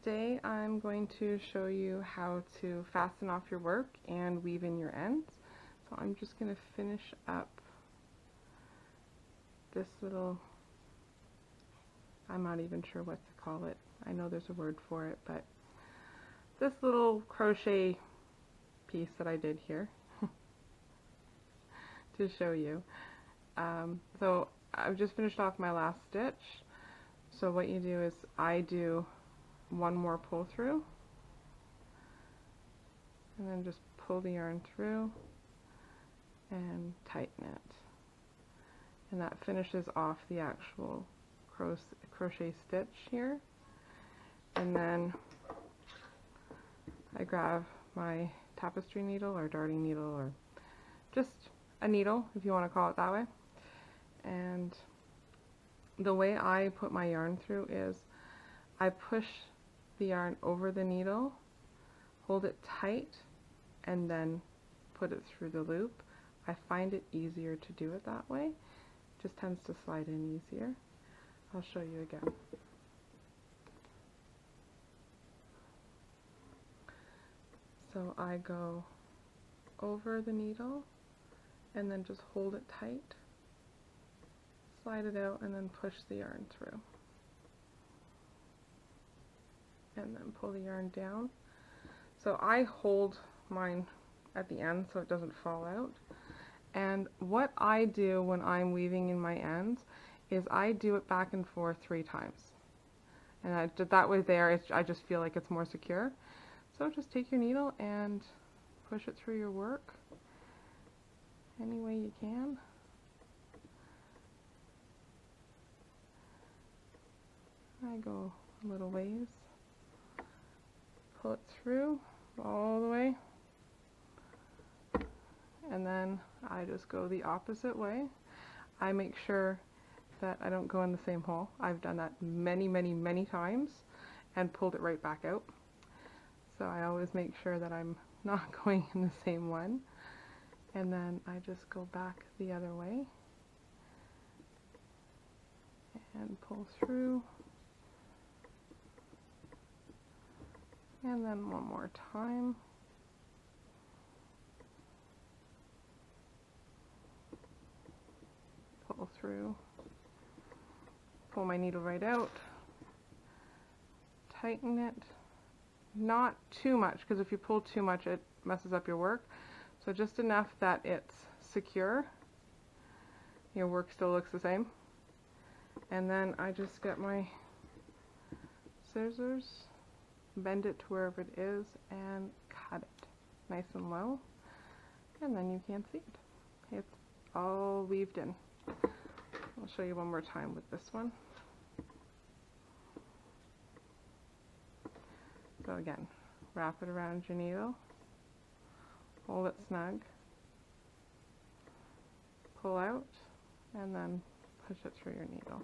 Today I'm going to show you how to fasten off your work and weave in your ends. So I'm just going to finish up this little, I'm not even sure what to call it. I know there's a word for it, but this little crochet piece that I did here to show you. So I've just finished off my last stitch. So what you do is I do one more pull through and then just pull the yarn through and tighten it, and that finishes off the actual crochet stitch here. And then I grab my tapestry needle or darting needle, or just a needle if you want to call it that way, and the way I put my yarn through is I push the yarn over the needle, hold it tight, and then put it through the loop. I find it easier to do it that way. It just tends to slide in easier. I'll show you again. So I go over the needle and then just hold it tight, slide it out, and then push the yarn through. And then pull the yarn down. So I hold mine at the end so it doesn't fall out. And what I do when I'm weaving in my ends is I do it back and forth 3 times. And that way there, I just feel like it's more secure. So just take your needle and push it through your work any way you can. I go a little ways. Pull it through all the way, and then I just go the opposite way. I make sure that I don't go in the same hole. I've done that many times and pulled it right back out. So I always make sure that I'm not going in the same one. And then I just go back the other way and pull through. And then one more time. Pull through. Pull my needle right out. Tighten it. Not too much, because if you pull too much it messes up your work. So just enough that it's secure. Your work still looks the same. And then I just get my scissors, bend it to wherever it is, and cut it nice and low, and then you can't see it. It's all weaved in. I'll show you one more time with this one. So again, wrap it around your needle, hold it snug, pull out, and then push it through your needle.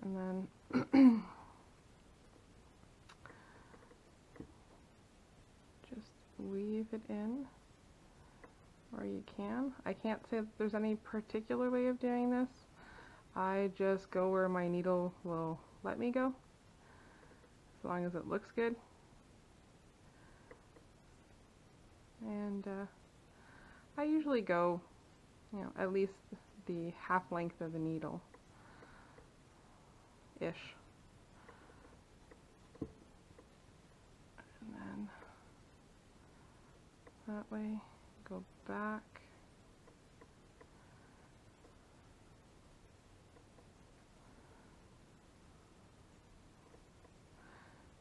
And then just weave it in where you can. I can't say that there's any particular way of doing this. I just go where my needle will let me go, as long as it looks good. And I usually go, at least the half length of the needle ish. And then that way, go back.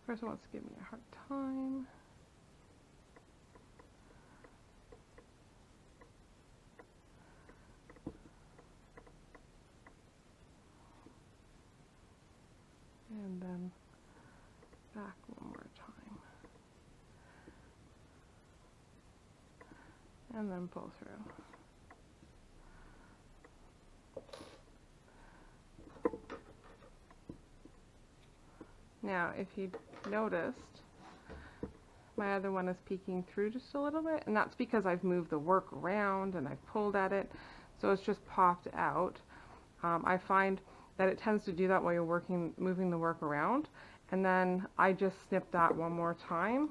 Person wants to give me a hard time. And then back one more time. And then pull through. Now, if you noticed, my other one is peeking through just a little bit, and that's because I've moved the work around and I've pulled at it, so it's just popped out. I find that it tends to do that while you're moving the work around. And then I just snip that one more time.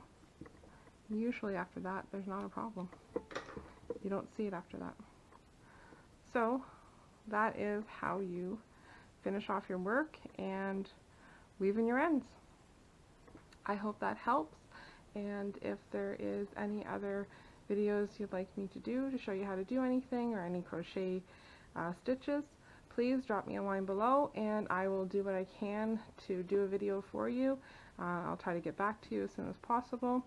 Usually after that, there's not a problem. You don't see it after that. So that is how you finish off your work and weave in your ends. I hope that helps, and if there is any other videos you'd like me to do to show you how to do anything or any crochet stitches, please drop me a line below and I will do what I can to do a video for you. I'll try to get back to you as soon as possible.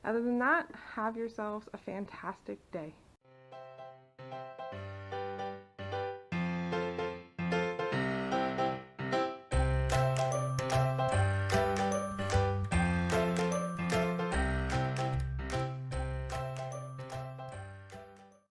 Other than that, have yourselves a fantastic day.